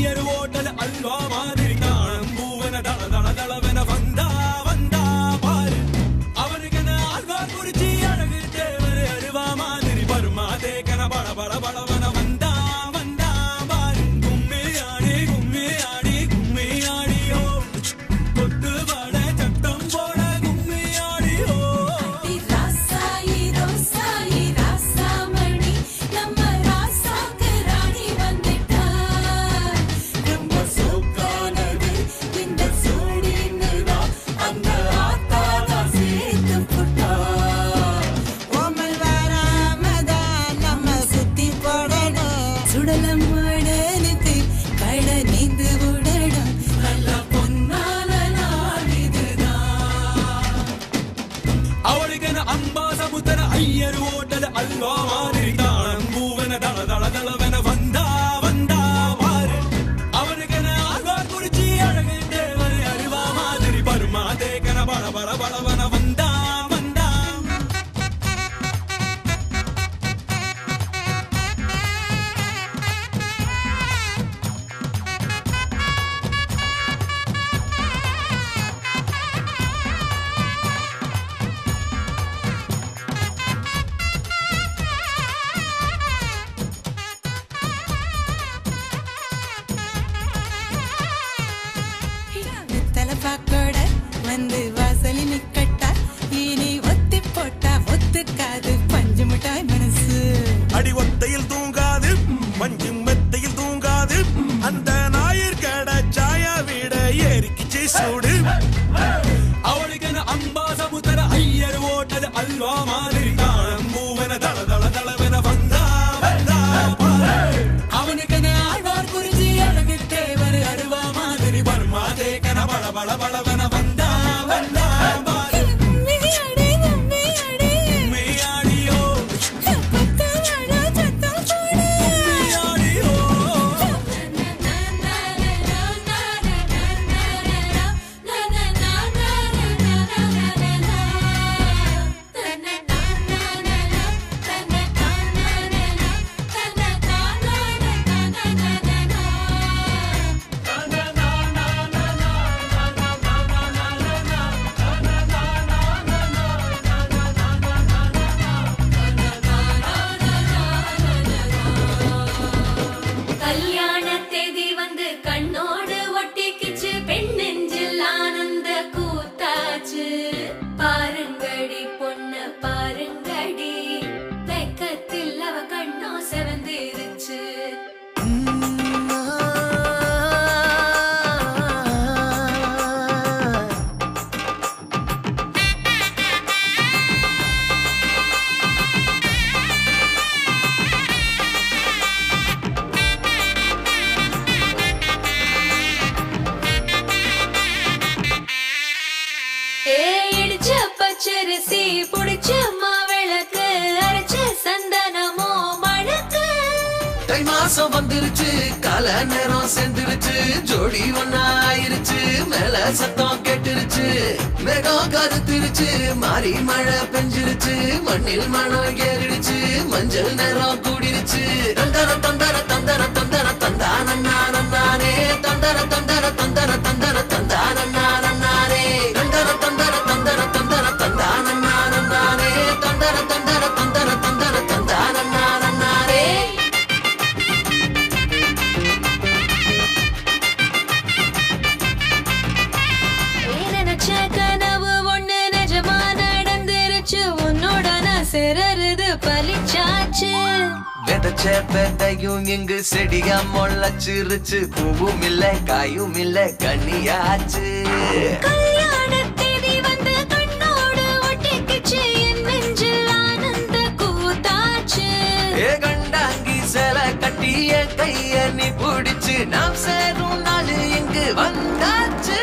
Iyer hotel halwa மாதிரி தாழம் பூவன தள தள தளவன வந்தா வந்தா பாரு அவனுக்கென ஆழ்வா குறிச்சி அழகு தேவர் அருவா மாதிரி வருமா தேக்கன பட பட படவன வந்தா வந்தா பாரு கும்மி ஆடி கும்மி ஆடி கும்மி ஆடியோ கொத்து பட சட்டம் போட கும்மி ஆடியோ ராசாயி ரோசாயி ராசாமணி நம்ம ராசாக்கு ராணி வந்துட்டா ரொம்ப சோக்கானது இந்த சூடினுடா அந்த ஆத்தாதா சேர்த்து புட்டா ஓமல் வராமதான் நம்ம சுத்தி போடணும் சுடலம் மடனுக்கு கட நீந்து விடணும் நல்ல பொன்னால நாடிதுதான் அவளுக்கென அம்பா சமுத்திர ஐயர் ஓட்டல் அல்வா மாதிரி தாழம் பூவன தள தள தளவன வந்தா வந்தா பாரு அவனுக்கென ஆழ்வா குறிச்சி அழகு தேவர் அருவா மாதிரி வருமா தேக்கன பட பட படவன வந்தா வந்தா தலப்பாக்கோட வந்து வாசலி நிக்கட்டா இனி ஒத்தி போட்டா ஒத்துக்காது பஞ்சு மிட்டாய் மனசு அடி ஒத்தையில் தூங்காது மஞ்சு மெத்தையில் தூங்காது அந்த ஞாயிறு கடை சாயா விட ஏறிக்கிச்சு சூடு அவளுக்கென அம்பா சமுத்திர ஐயர் ஓட்டல் அல்வா மாதிரி தாழம் பூவன தள தள தளவன வந்தா வந்தா பாரு அவனுக்கென ஆழ்வார் குறிச்சி அழகு தேவர் அருவா மாதிரி வருமா தேக்கன பட பட படவன வந்தா வந்தா பாரு கும்மியாடி கும்மியாடி கும்மியாடியோ கப்பத்தோட சத்தம் போடு கும்மியாடியோ கல்யாண தேதி வந்து கண்ணோடு ஒட்டிக்கிச்சு பெண் நெஞ்சில் ஆனந்த கூத்தாச்சு பாருங்கடி பொண்ணு பாருங்கடி வெக்கத்தில் அவ கண்ணோ செவந்திருச்சு இடிச்ச பச்சரிசி புடிச்ச மாவிளக்கு அரைச்ச சந்தனமோ மணக்கு தை மாசம் வந்துருச்சு கால நேரம் சென்றுருச்சு ஜோடி ஒன்னா ஆயிருச்சு மேல சத்தம் கேட்டுருச்சு மேகம் கருத்துருச்சு மாறி மழை பெஞ்சிருச்சு மண்ணில் மனம் ஏறிடுச்சு மஞ்சள் நேரம் கூடிருச்சு தந்தர தந்தர தந்தர தந்தர தந்தானே தந்தர தந்தர தந்தர தந்தர தந்தானே தந்தர தந்தர தந்தர தந்தர தந்தானே தந்தர தந்தர தந்தர தந்தர தந்தானே நினைச்ச கனவு ஒண்ணு நிஜமா நடந்துருச்சு உன்னோட நான் சிறருது பலிச்சாச்சு விதைச்ச விதையும் இங்கு செடியா முளைச்சிருச்சு பூவும் இல்ல காயும் இல்ல கனியாச்சு கல்யாண தேதி வந்து கண்ணோடு ஒட்டிக்கிச்சு என் நெஞ்சில் ஆனந்த கூத்தாச்சு ஏ கண்டாங்கி சில கட்டி என் கைய நீ பிடிச்சு நாம் சேரும் நாள் இங்கு வந்தாச்சு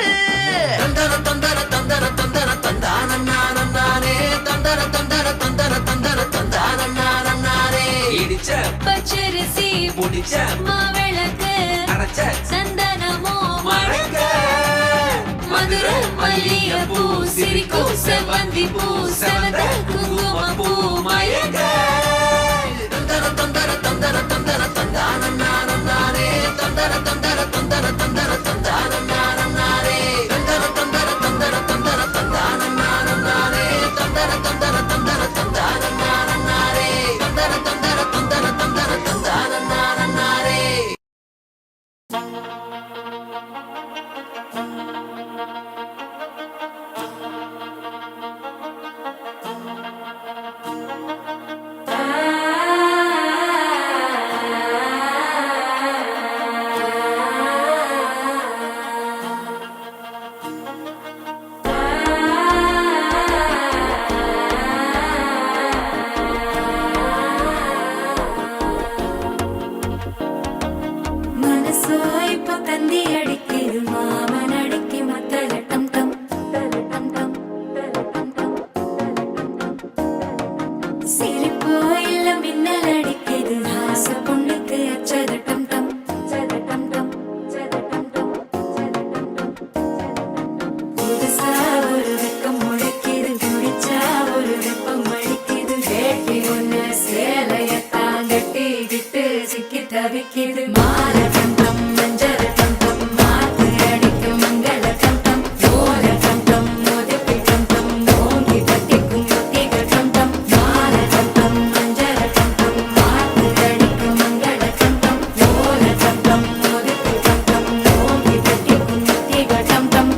தந்தர தந்தர தந்தர தந்தர தந்தானே தந்தர தந்தர தந்தர தந்தர தந்தானே இடிச்ச பச்சரிசி முடிச்ச மாவிளக்கு அரைச்ச சந்தனமோ மணக்க மதுர மல்லிகைப்பூ சிரிக்கும் செவ்வந்தி பூ செவந்த குங்குமப்பூ மயங்க தந்தர தந்தர தந்தர தந்தர தந்தானே தந்தர தந்தர தவிக்குது மாற டம் டம் மஞ்சர டம் டம் மாத்து அடிக்கும் மங்கள டம் டம் ஓர டம் டம் மோதிப்பி டம் டம் ஓங்கி தட்டிக்கும் முத்திக டம் டம் மாற டம் டம் மஞ்சர டம் டம் மாத்து அடிக்கும் மங்கள டம் டம் ஓர டம் டம் மோதிப்பி டம் டம் ஓங்கி தட்டிக்கும் முத்திக டம் டம்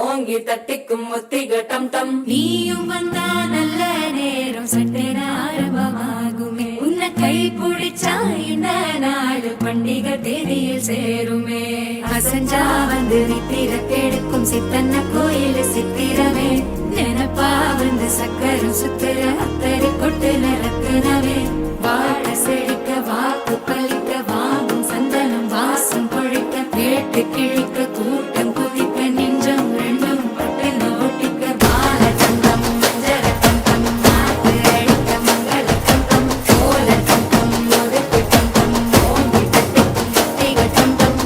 ஓங்கி தட்டிக்கும் முத்திக டம் டம் நீயும் வந்தா நல்ல நேரம் சட்டென ஆரம்பமாகுமே உன்னை கை பிடிச்சா இந்த நாடு பண்டிகை தேதியில் சேருமே அசஞ்சா வந்து நித்திர கெடுக்கும் சித்தன்ன கோயில் சித்திரமே நினப்பா வந்து சக்கரம் சுத்துற அக்கறை கொட்டுல ரத்தினவே வாழ செழிக்க வாக்கு பலிக்க வாங்கும் சந்தனம் வாசம் பொழிக்க கேட்டு கிழிக்க கூட்டம் குதிக்க நெஞ்சம் ரெண்டும் பட்டுன ஒட்டிக்க பால தந்தம் மஞ்சர தந்தம் மாத்து அடிக்க மங்கள தந்தம் கோல தந்தம் ஒதுக்கு தந்தம் ஓங்கி தட்டிக்கும் முத்திக தந்தம்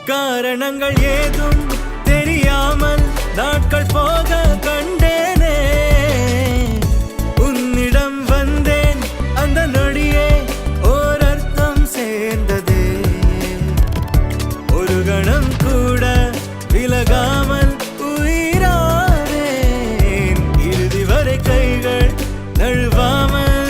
காரணங்கள் ஏதும் தெரியாமல் நாட்கள் போக கண்டேனே உன்னிடம் வந்தேன் அந்த நொடியே ஓர் அர்த்தம் சேர்ந்ததே ஒரு கணம் கூட விலகாமல் உயிராவேன் இறுதி வரை கைகள் நழுவாமல்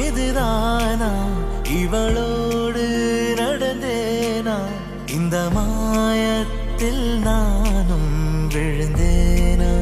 இதுதானா இவளோடு நடந்தேனா இந்த மாயத்தில் நானும் விழுந்தேனா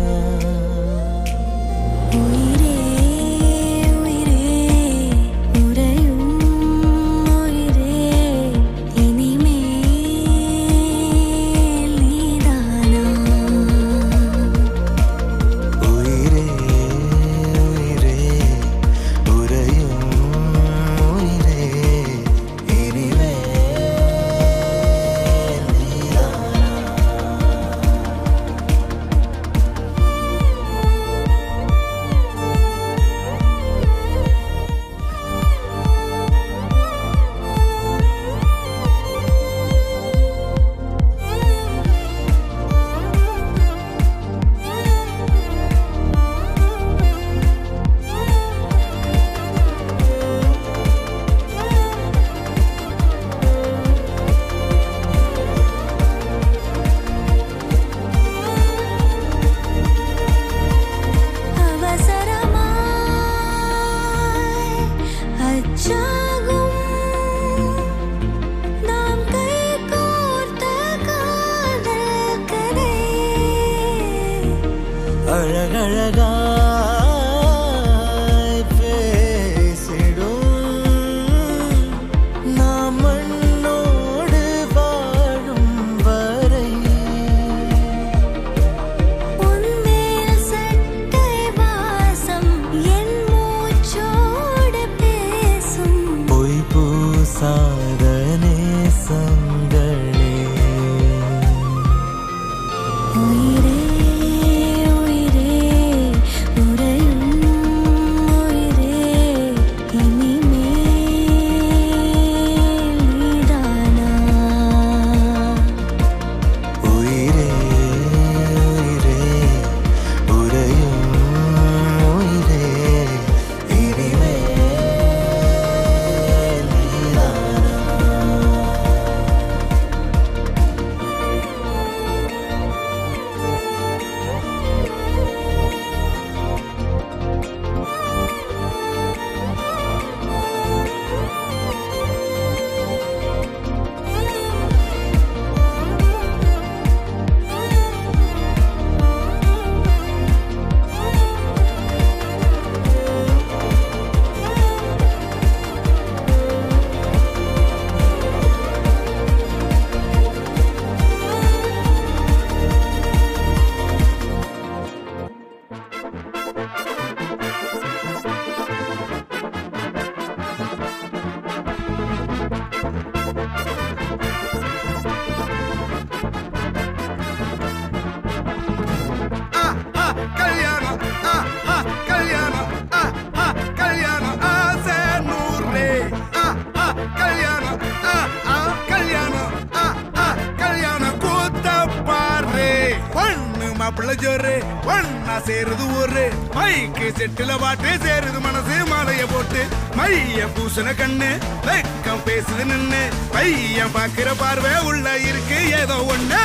மாப்பிள்ள ஜோரு ஒன்னா சேருது ஊரு மைக்கு செட்டுல பாட்டு சேருது மனசு மாலைய போட்டு மைய பூசன கண்ணு வெக்கம் பேசுது நின்னு பையன் பாக்குற பார்வை உள்ள இருக்கு ஏதோ ஒண்ணு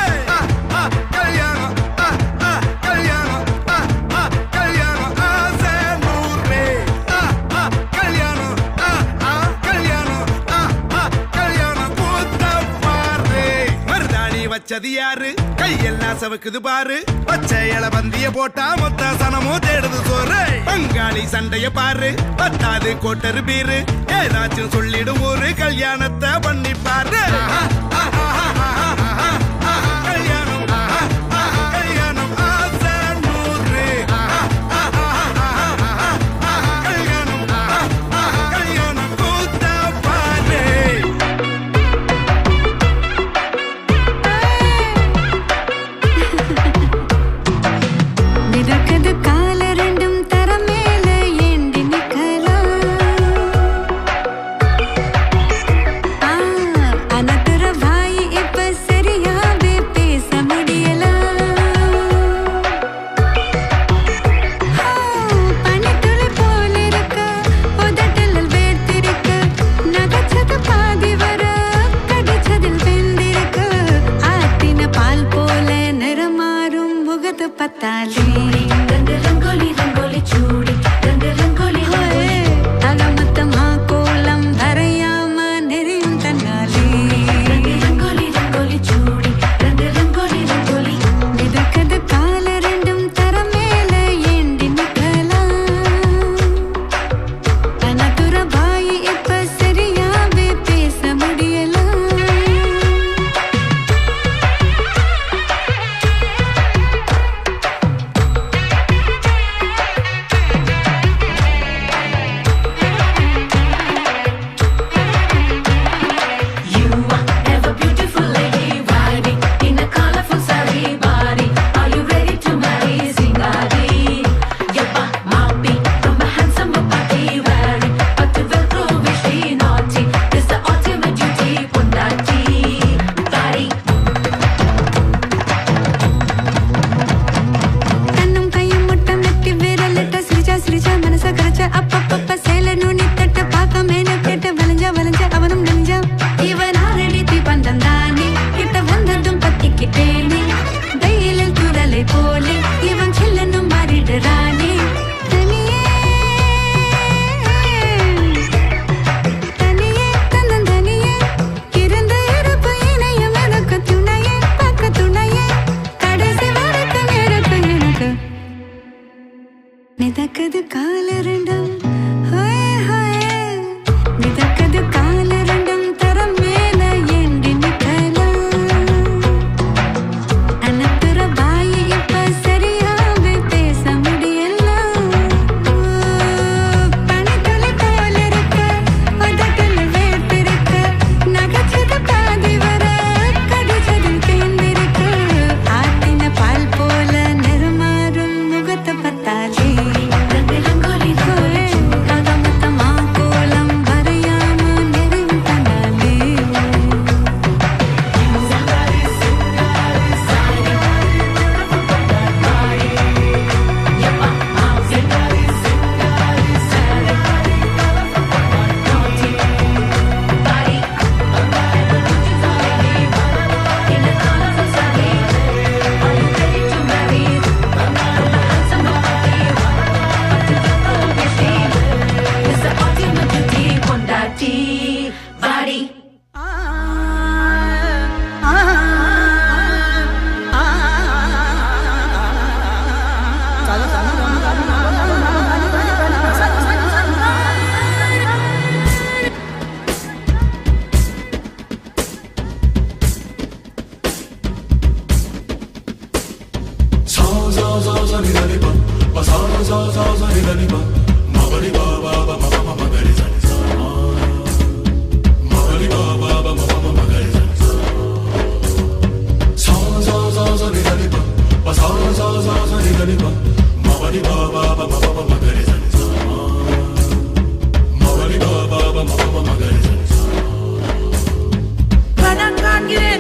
கல்யாணம் கல்யாணம் கல்யாணம் ஆசை நூறு கல்யாணம் கல்யாணம் கல்யாணம் கூத்த பாரு மருதாணி வச்சது யாரு கையெல்லாம் சவக்குது பாரு பச்சை இல பந்திய போட்டா மொத்த சனமும் தேடுது சோறு பங்காளி சண்டைய பாரு பத்தாது கோட்டரு பீரு ஏதாச்சும் சொல்லிடும் ஒரு கல்யாணத்தை பண்ணி பாரு கல்யாணம் கல்யாணம் ஆசை நூறு கல்யாணம் கல்யாணம் கூத்த பாரு மிதக்குது கால ரெண்டும் தர மேல ஏண்டி நிக்கலாம் அனதுர வாய் இப்ப சரியாவே பேச முடியலாம் பனித்துளி போல இருக்க உதட்டலில் வேர்த்திருக்க நகைச்சது பாதி வர கடிச்சதில் வெந்திருக்க ஆத்தின பால் போல நிறமாறும் முகத்து பத்தாலே ரங்கோலி ரங்கோலி சூடி ரங்கோலி அகமத்தமா கோலம் வரையாம நெறியும் தன்னாலே ரங்கோலி ரங்கோலி சூடி ரங்கோலி ரங்கோலி மிதக்குது கால ரெண்டும் தர மேல ஏண்டி நிக்கலாம் அனதுர வாய் இப்ப சரியாவே பேச முடியலாம் You are ever beautiful lady, riding in a colorful sari body. Are you ready to marry Singari? Yabba maupi, ரொம்ப handsome body wearing, but the velcro wish be naughty. This the ultimate duty, பொண்டாட்டி body. கண்ணும் கையும் முட்டம் நெட்டி விரலிட்ட சிரிச்சா சிரிச்சா மனச கரைச்சா அப்பப்பப்ப சேல நுனி தட்ட பார்க்க மேல கேட்டு வளைஞ்சா வளைஞ்சா அவனும் நெஞ்சா இவன் ஆரடி தீபந்தம் தானே கிட்ட வந்ததும் பத்திக்கிட்டேனே வெயிலில் குரலை போலே இவன் சில்லனும் மாறிடுறானே தனியே தனியே தன்னந்தனியே இருந்த இருப்பு இணையும் எனக்கு துணையே பக்க துணையே கடைசி வரைக்கும் இருக்கு எனக்கு மிதக்குது கால ரெண்டும் ஹோய் ஹோய் மிதக்குது கால ரெண்டும் தர மேல ஏண்டி நிக்கலாம் அனத்துற வாய் இப்ப சரியாவே பேச முடியலாம் பனித்துளி போல இருக்க உதட்டில் வேர்த்திருக்க நகைச்சது பாதி வர கடிச்சதில் தேர்ந்திருக்க ஆத்தின பால் போல நிறமாறும் முகத்தை பத்தாலே ரங்கோலி அகமத்தமா கோலம் வரையாம நெறியும் தன்னாலே Body.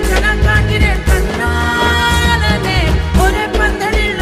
கணக்காகிறேன் கண்ணாலே ஒரே பந்தலில்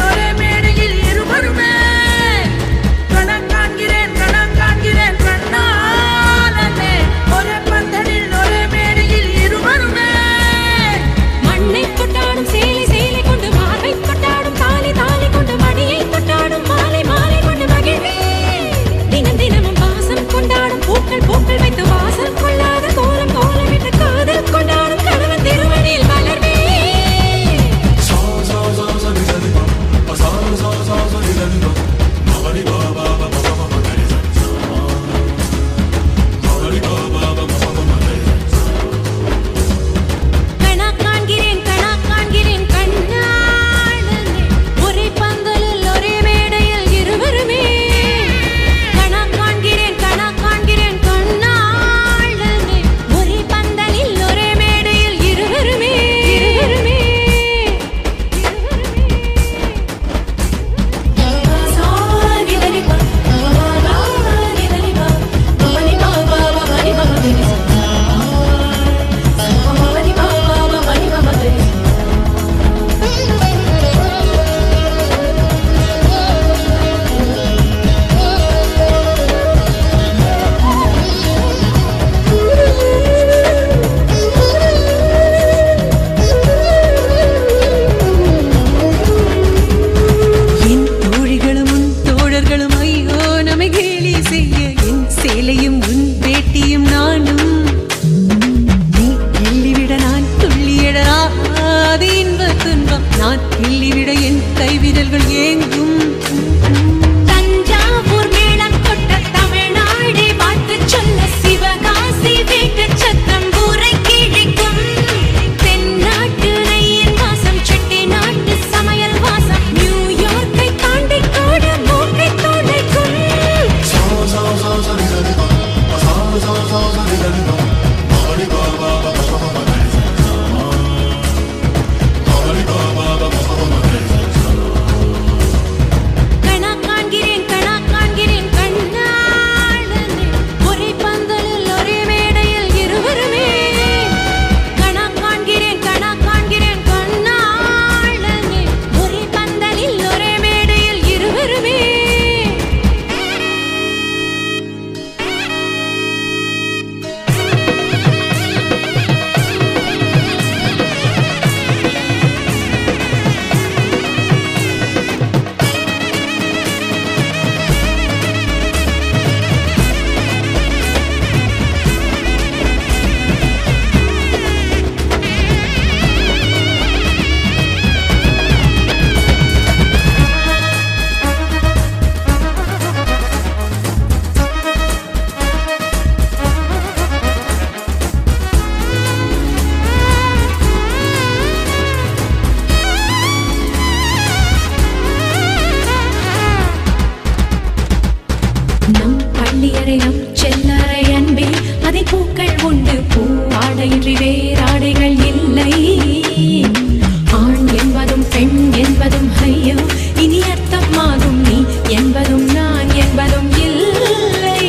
கைவிரல்கள் ஏங்கும். தஞ்சாவூர் மேளம் கொட்ட தமிழ்நாடே வாழ்த்து சொல்ல சிவகாசி வீட்டு சத்தம் ஊரை கிழிக்கும். தென்னாட்டு நெய்யின் வாசம் செட்டி நாட்டு சமையல் வாசம் நியூயார்க்கை தாண்டி கூட மூக்கை துடைக்கும். கணா காண்கிறேன் கண்ணாளனே ஒரே பந்தலில் ஒரே மேடையில் இருவருமே. கணா காண்கிறேன் கண்ணாளனே ஒரே பந்தலில் ஒரே மேடையில் இருவருமே. நம் பள்ளியறை நம் செல்லறை அன்பே அதை பூக்கள் உண்டு பூ ஆடையின்றி வேறாடைகள் இல்லை. ஆண் என்பதும் பெண் என்பதும் ஐயோ இனி அர்த்தமாகும் நீ என்பதும் நான் என்பதும் இல்லை.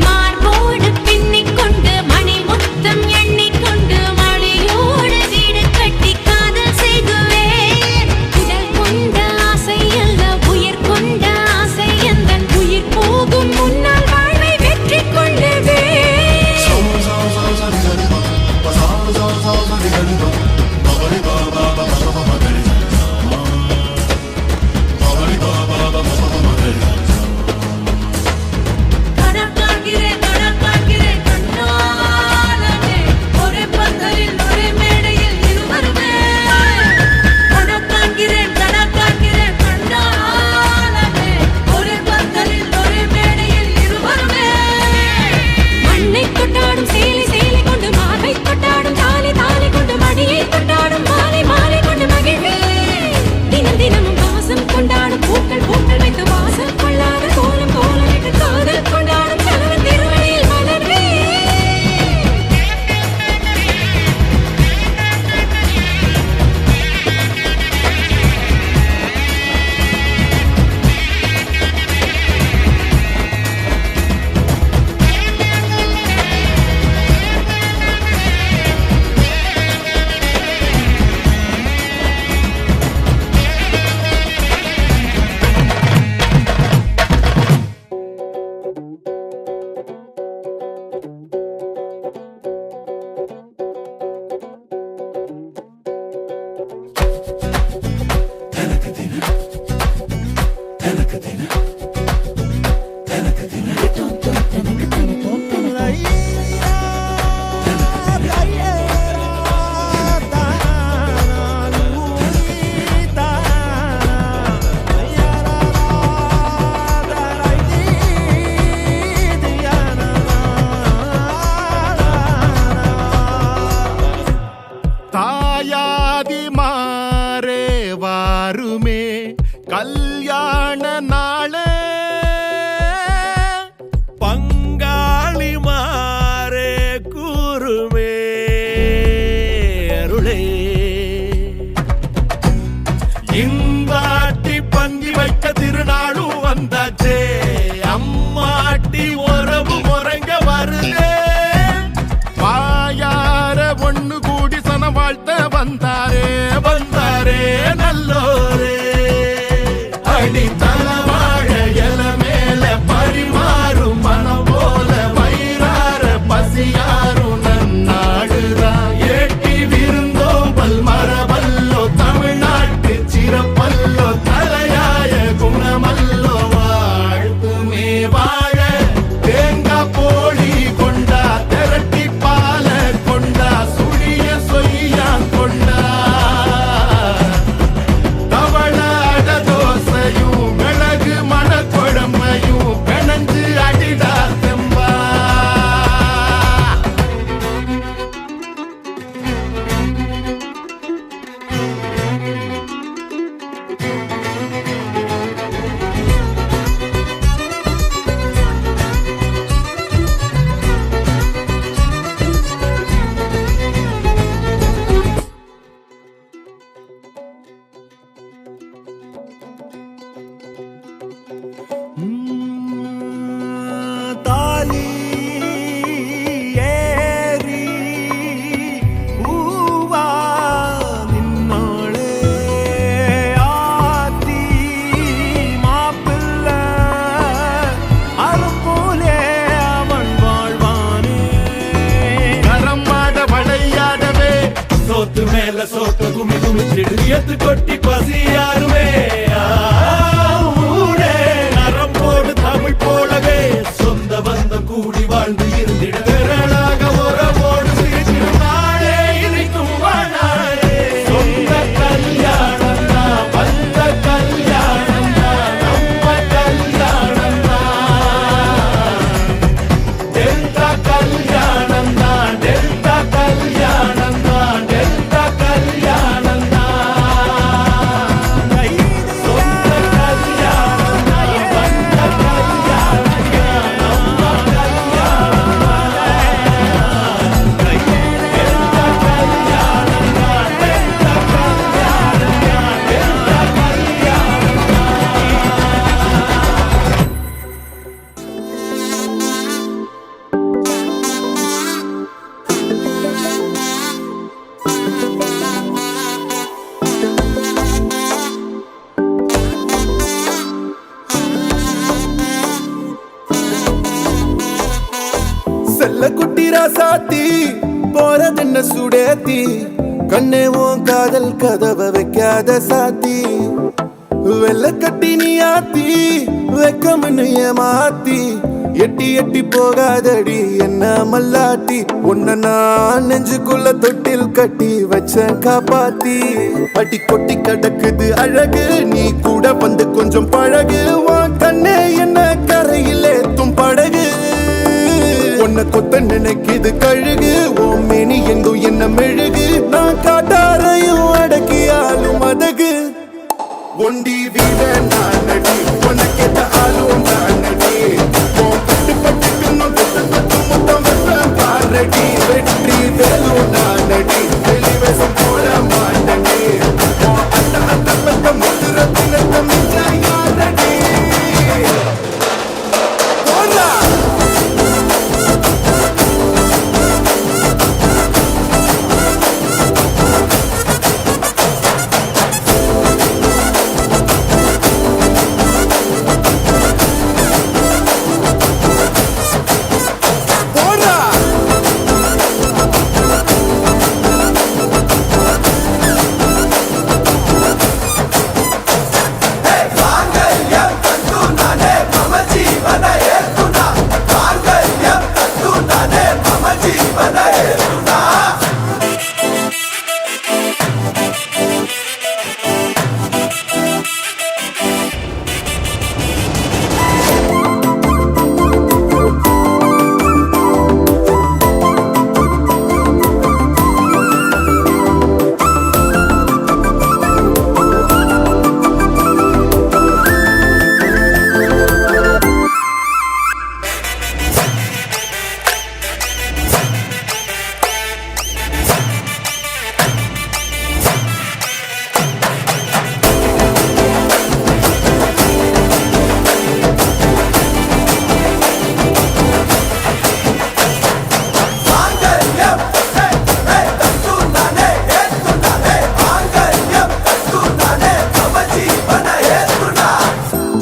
மார்போடு பின்னிக் கொண்டு மணி முத்தம் எண்ணிக்கொண்டு மணியோடு வீடு கட்டி காதல் செய்குவேன். உடல் கொண்ட ஆசை அல்ல உயிர் கொண்ட ஆசை எந்தன் உயிர் போகும் முன்னால் வாழ்வை வெற்றி கொள்ளுவேன். கணா காண்கிறேன் கண்ணாளனே ஒரே பந்தலில் ஒரே மேடையில் இருவருமே. கணா காண்கிறேன் கண்ணாளனே ஒரே பந்தலில் ஒரே மேடையில் இருவருமே. மண்ணை கொண்டாடும் சேலை கொண்டு மார்பை கொண்டாடும் தாலி கொண்டு மடியை கொண்டாடும் மாலை கொண்டு மகிழ்வே. தினமும் வாசம் கொண்டாடும் பூக்கள் வைத்து வாசல் கொள்ளாத கோலம் இட்டு காதல் கொண்டாடும் கணவன் திருவடியில் மலர்வே. தாயாதி மாறே வாருமே கல்யாண நாளே பங்காளி மாறே கூறுமே அருளே. இந்தாட்டி பந்தி வைக்க திருநாளும் வந்தாச்சே அம்மாட்டி உறவு முறங்க வருதே. வாயார ஒண்ணு கூடி சன வாழ்த்த வந்தாரே நல்லோரே. அடி தலவாழ எல மேல பரிமாறும் மனம் போல வயிறார பசியாரும் நன்னாடுதான். ஏட்டி விருந்தோம்பல் மரபல்லோ தமிழ்நாட்டு சிறப்பல்லோ தலையாய குணமல்லோ வாழ்த்துமே வாழ. தேங்காய் போலி கொண்டா திரட்டி பால கொண்டா சுழிய சொய்யா கொண்டா தவள நல்ல சோத்த குமி குமிச்சிடு ஏத்து கொட்டி பசி யாருமே ஊரே நரம்போடு தமிழ் போலவே சொந்த பந்தம் கூடி வாழ்ந்து இருந்திட திரளாக உறவோடு சிரித்திடும் நாளே இனிக்கும் வாழாரே சொந்த கல்யாணம் தான் வந்த கல்யாணம் தான் நம்ம கல்யாணம் தான் டெல்டா கல்யாணம் தான் டெல்டா கல்யாணம் தான் டெல்டா கல்யாணம் தான் சொந்த கல்யாணம் தான் வந்த கல்யாணம் தான் நம்ம கல்யாணம் தான் டெல்டா கல்யாணம் தான் டெல்டா கல்யாணம் தான் டெல்டா கல்யாணம் செல்ல குட்டி ராசாத்தி போறதென்ன சுடேத்தி கண்ணே உன் காதல் கதவை வைக்காத சாத்தி வெள்ள கட்டி நீ ஆத்தி வெக்கம்னு ஏமாத்தி எட்டி எட்டி போகாதடி என்ன மல்லாட்டி உன்ன நான் நெஞ்சுக்குள்ள தொட்டில் கட்டி வச்ச காப்பாத்தி அடி கொட்டி கடக்குது அழகு நீ கூட வந்து கொஞ்சம் பழகு உன் கண்ணே என்ன கரையில் ஏத்தும் படகு உன்னை கொத்த நினைக்குது கழுகு ஓம் மேனி எங்கும் என்ன மெழுகு நான் காட்டாரையும் அடக்கியாலும் அதகு ஒண்டி வீர நான் நடி உனக்கேத்த ஆளும் நான் நடி பட்டு பட்டு பின்னும் தொட்டு தொட்டு முத்தம் வெப்பம் பாரடி வெற்றி வேலும் நான் நடி வெளிவசம் போட மாட்டடி அந்த அந்த பத்த முத்துரத்தினத்த மிஞ்ச யாரடி போடா போடா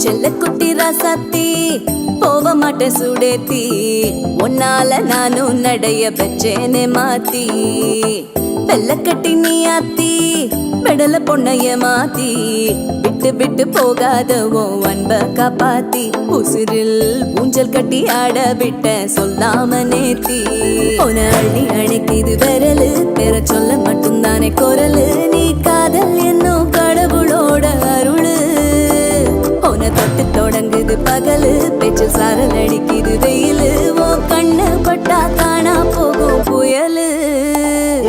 செல்லக்குட்டி ராசாத்தி போக மாட்டேன் சுடேத்தி உன்னால நானும் நடைய பெற்றேனே மாத்தி வெள்ளக்கட்டி நீ ஆத்தி பெடல பொண்ணைய மாத்தி விட்டு விட்டு போகாத உன் அன்ப காப்பாத்தி உசிரில் ஊஞ்சல் கட்டி ஆட விட்ட சொல்லாம நேத்தி உன அள்ளி அணைக்குது விரலு பெற சொல்ல மட்டும்தானே குரலு நீ காதல் என்னும் கடவுளோட அருளு உன தொட்டு தொடங்குது பகலு பேச்சில் சாரல் அடிக்குது வெயிலு ஓ கண்ணு பட்டா காணா போகும் புயலு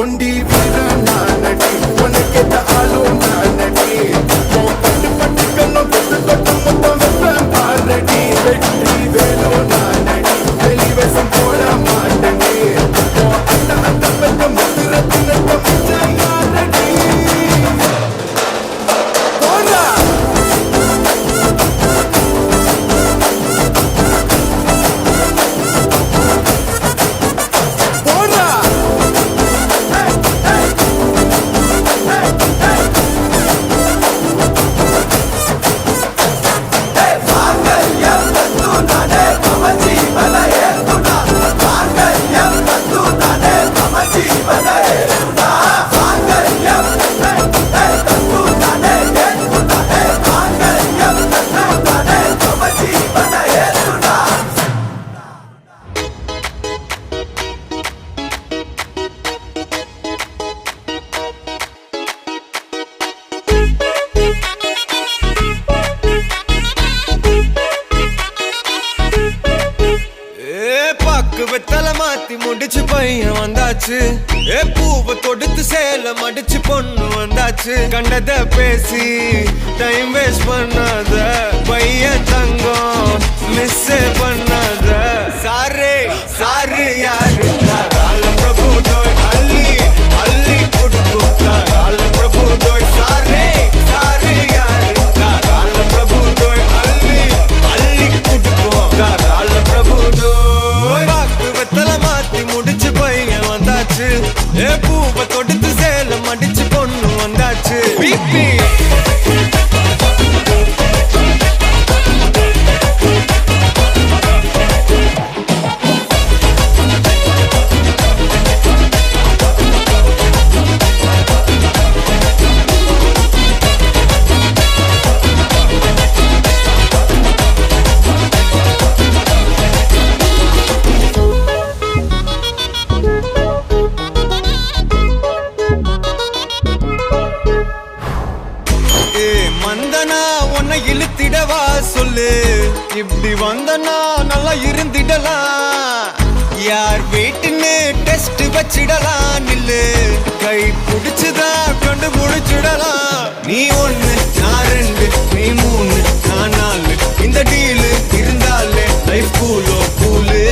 ஒண்டி வீர நான் நடி உனக்கேத்த ஆளும் நான் நடி பட்டு பட்டு கண்ணும் தொட்டு தொட்டு முத்தம் வெப்பம் பாரடி வெற்றி வேலும் நான் நடி வெளிவசம் போட மாட்டடி அந்த அந்த பத்த முத்துரத்தினத்த மிஞ்ச யாரடி போடா போடா மாத்தி முடிச்சு பையன் வந்தாச்சு பூவை தொடுத்து சேல மடிச்சு பொண்ணு வந்தாச்சு கண்டத பேசி டைம் வேஸ்ட் பண்ணாத பையன் தங்கம் மிஸ் பண்ணாத சாரே சாரு யாரு கால பிரபு டோய் அள்ளி அள்ளி குடுக்கு கால பிரபு டோய் சாரே சாரு யாரு கால பிரபு டோய் அள்ளி அள்ளி குடுக்கு கால பிரபு டோய் பாக்கு வெத்தல மாத்தி முடிச்சு பையன் வந்தாச்சு பூவை தொடுத்து சேல மடிச்சு பொண்ணு வந்தாச்சு பிபி மந்தனா உன்னை இழுத்திடவா சொல்லு இப்படி வந்தனா நல்லா இருந்திடலாம் யார் வீட்டுன்னு டெஸ்ட் வச்சிடலாம் நில்லு கை பிடிச்சுதா கண்டு முடிச்சிடலாம் நீ ஒண்ணு நான் ரெண்டு நீ மூணு நான் நாலு இந்த டீலு இருந்தாலே லைஃப் கூலோ கூலு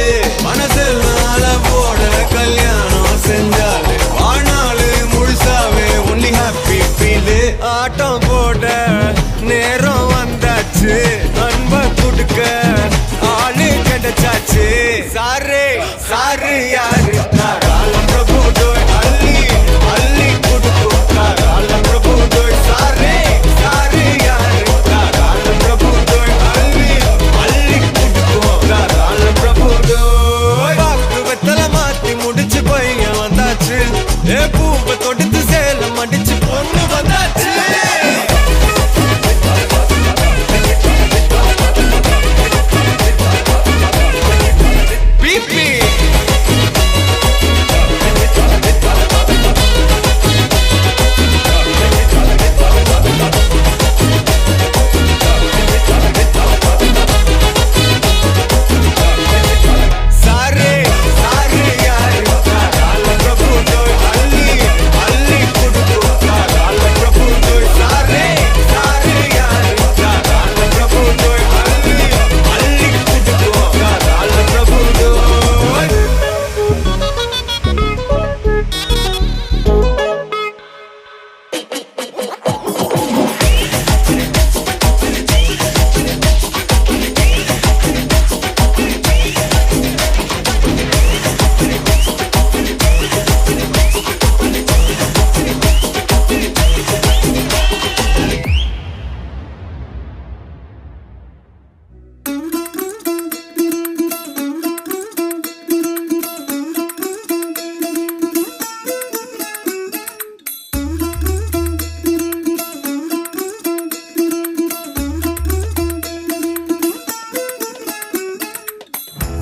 மனசெல்லாம் அளவோட கல்யாணம் செஞ்சாலே வாழ்நாளு முழுசாவே ஒன்லி ஹாப்பி ஃபீலு ஆட்டம் போட நேரம் வந்தாச்சு அன்ப கொடுக்க ஆளு கிடைச்சாச்சு சாரே சாரு யாரு கால பிரபு டோய் அள்ளி அள்ளி கொடுக்கு கால பிரபு டோய் சாரே சாரு யாரு கால பிரபு டோய் அள்ளி அள்ளி கொடுக்கு கால பிரபு டோய் பாக்கு வெத்தல மாத்தி முடிச்சு பையன் வந்தாச்சு பூவை தொடுத்து சேல மடிச்சு பொண்ணு வந்தாச்சு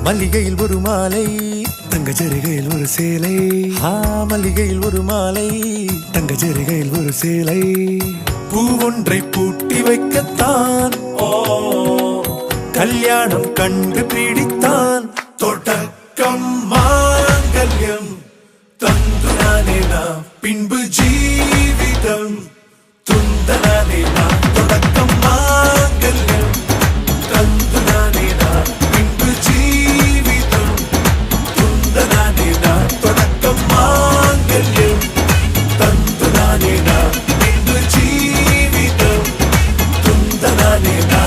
மல்லிகையில் ஒரு மாலை தங்க ஜரிகையில் ஒரு சேலை மல்லிகையில் ஒரு மாலை தங்க ஜரிகையில் ஒரு சேலை பூ ஒன்றை பூட்டி வைக்கத்தான் கல்யாணம் கண்டு பிடித்தான் தொடக்கம் மாங்கல்யம் தந்துனானே நாம் பின்பு ஜீவிதம் துந்தனானே நாம் தொடக்கம் மாங்கல்யம் தந்துனானே நாம் பின்பு ஜீவிதம் துந்தனானே நாம் தொடக்கம் மாங்கல்யம் தந்துனானே நாம் பின்பு ஜீவிதம் துந்தனானே நாம்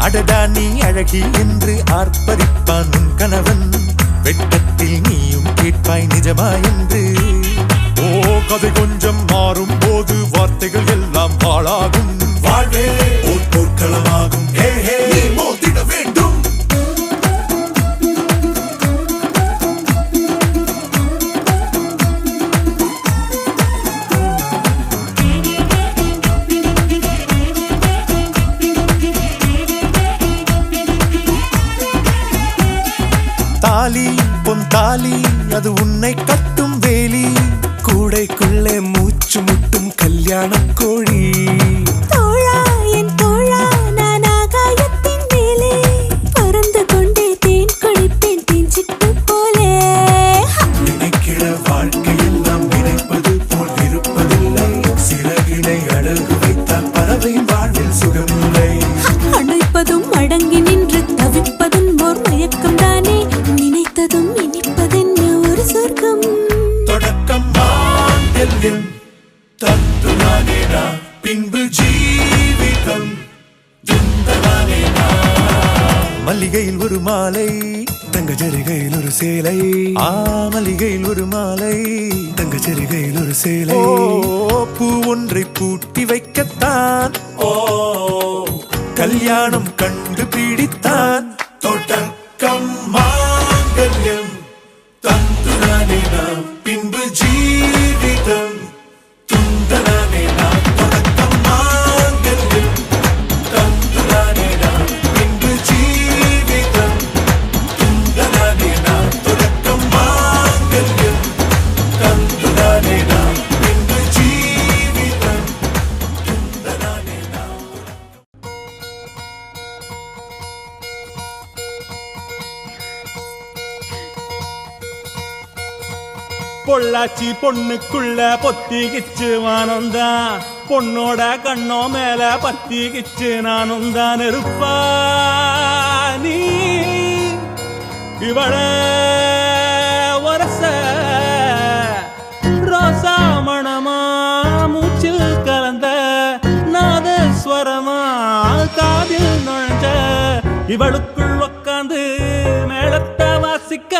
அடடா நீ அழகி என்று ஆர்ப்பரிப்பான் உன் கணவன் வெட்டத்தில் நீயும் கேட்பாய் நிஜமா என்று கதை கொஞ்சம் மாறும் போது வார்த்தைகள் எல்லாம் பாழாகும் வாழ்வே ஒரு போர்க்களமாகும் நீ மோதிட வேண்டும் அது உன்னை கட்டும் வேலி, கூடைக்குள்ளே மூச்சு முட்டும் கல்யாண கோழி. தோழா என் தோழா நான் ஆகாயத்தின் மேலே பறந்து கொண்டே தேன் குடிப்பேன் தேஞ்சிட்டு போலே. நினைக்கிற வாழ்க்கையில் நாம் நினைப்பது போல் இருப்பதில்லை, சிறகினை அழகு வைத்தால் பறவையின் வாழ்வில் சுகமில்லை. அணைப்பதும் அடங்கி நின்று தவிப்பதும் ஓர் மயக்கம் தானே, நினைத்ததும் இனிப்பதென்ன ஒரு சொர்க்கம். தொடக்கம் மாங்கல்யம் தத்துவானேனா, பின்பு ஜீவிதம் துந்தனானேனா. மல்லிகையில் ஒரு மாலை, தங்க ஜரிகையில் ஒரு சேலை. மல்லிகையில் ஒரு மாலை, தங்க ஜரிகையில் ஒரு சேலை. பூ ஒன்றை பூட்டி வைக்கத்தான் கல்யாணம் கண்டு பிடித்தான். தொடக்கம் மாங்கல்யம் தந்துரானேனா, பின்பு ஜீவிதம் துந்தனானேனா. தொடக்கம் மாங்கல்யம் தந்துரானேனா, பின்பு ஜீவிதம் துந்தனானேனா. தொடக்கம் மாங்கல்யம் தந்துரானேனா, பின்பு ஜீவிதம் துந்தனானேனா. பொள்ளாச்சி பொண்ணுக்குள்ள பொத்திக்கிச்சு வானந்தான், பொண்ணோட கண்ணோ மேல பத்திக்கிச்சு நானும் தான் இருப்பா. நீ இவள வரச ரோசா மணமா மூச்சில் கலந்த நாதஸ்வரமா காதில் நுழைஞ்ச இவளுக்குள் உக்காந்து மேளத்தை வாசிக்க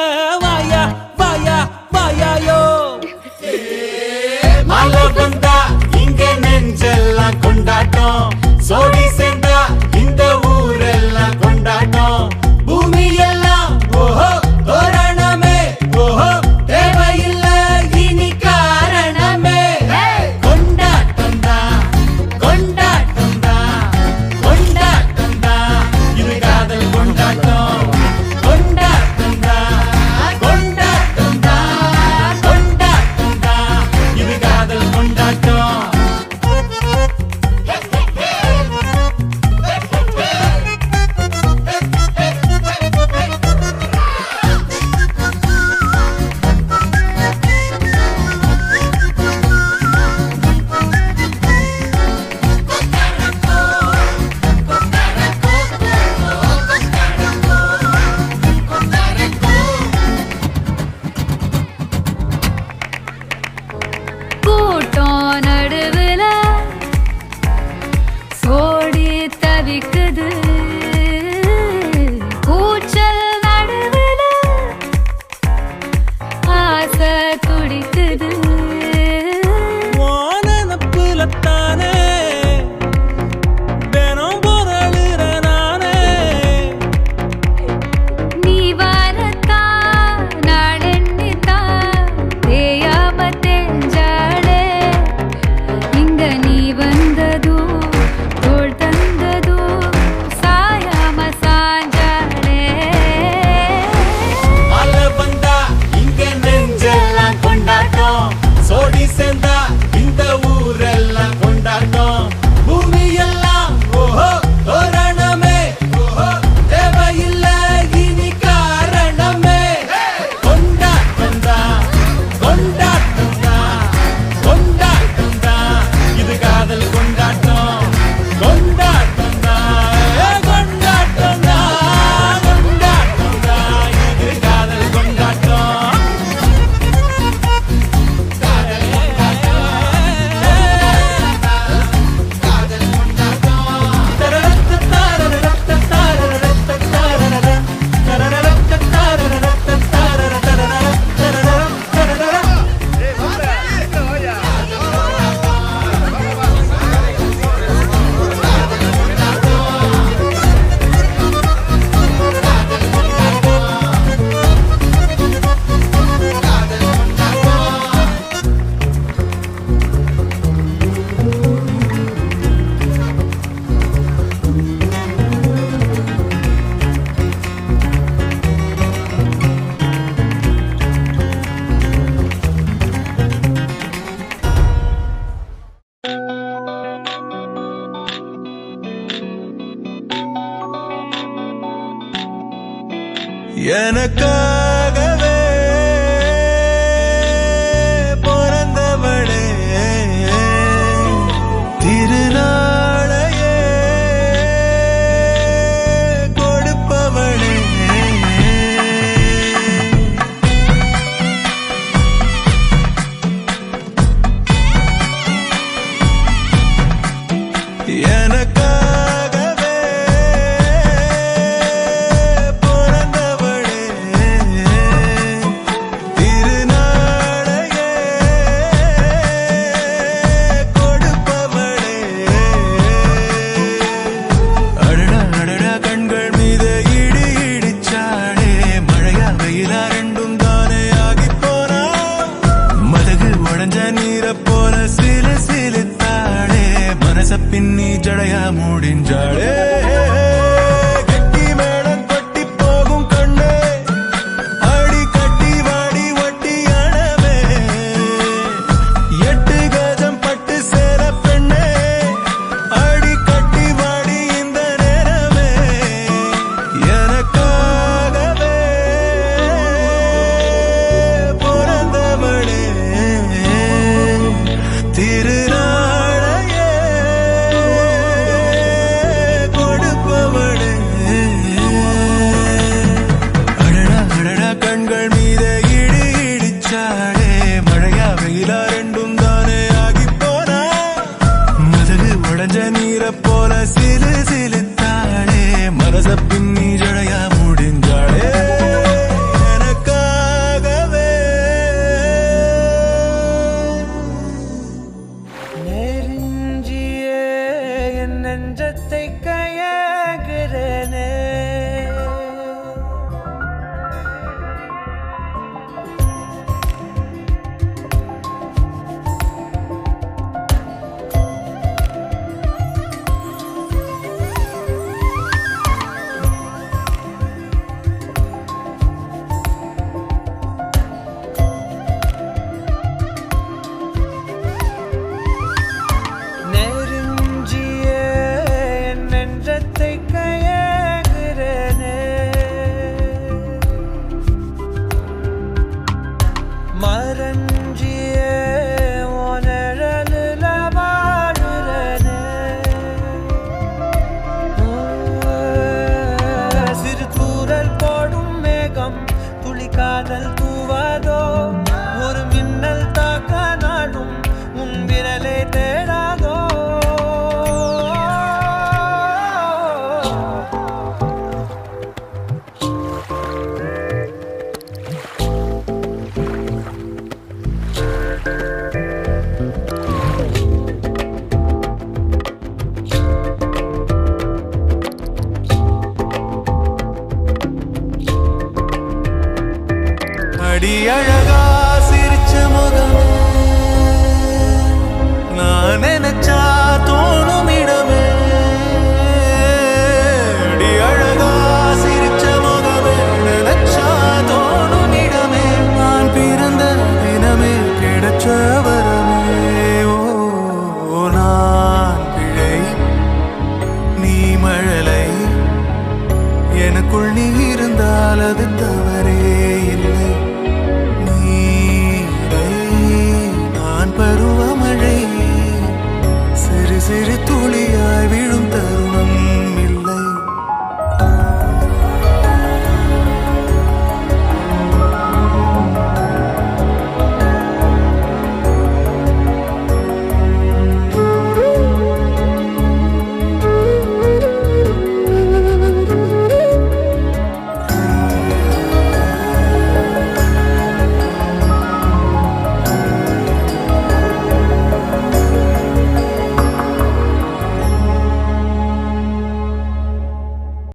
வாயா வாயா வாயாயோ. மாலை வந்தா இங்க நெஞ்செல்லாம் கொண்டாட்டம், சோடி சேர்ந்தா இந்த ஊரெல்லாம் கொண்டாட்டம். பூமி எல்லாம் ஓஹோ தோரணமே, ஓஹோ தேவையில்லை இனி காரணமே. கொண்டாட்டம் தான் கொண்டாட்டம் தான் கொண்டாட்டம் தான், இது காதல் கொண்டாட்டம். கொண்டாட்டம் தான் கொண்டாட்டம் தான் கொண்டாட்டம் தான், இது காதல் கொண்டாட்டம். எனக்கா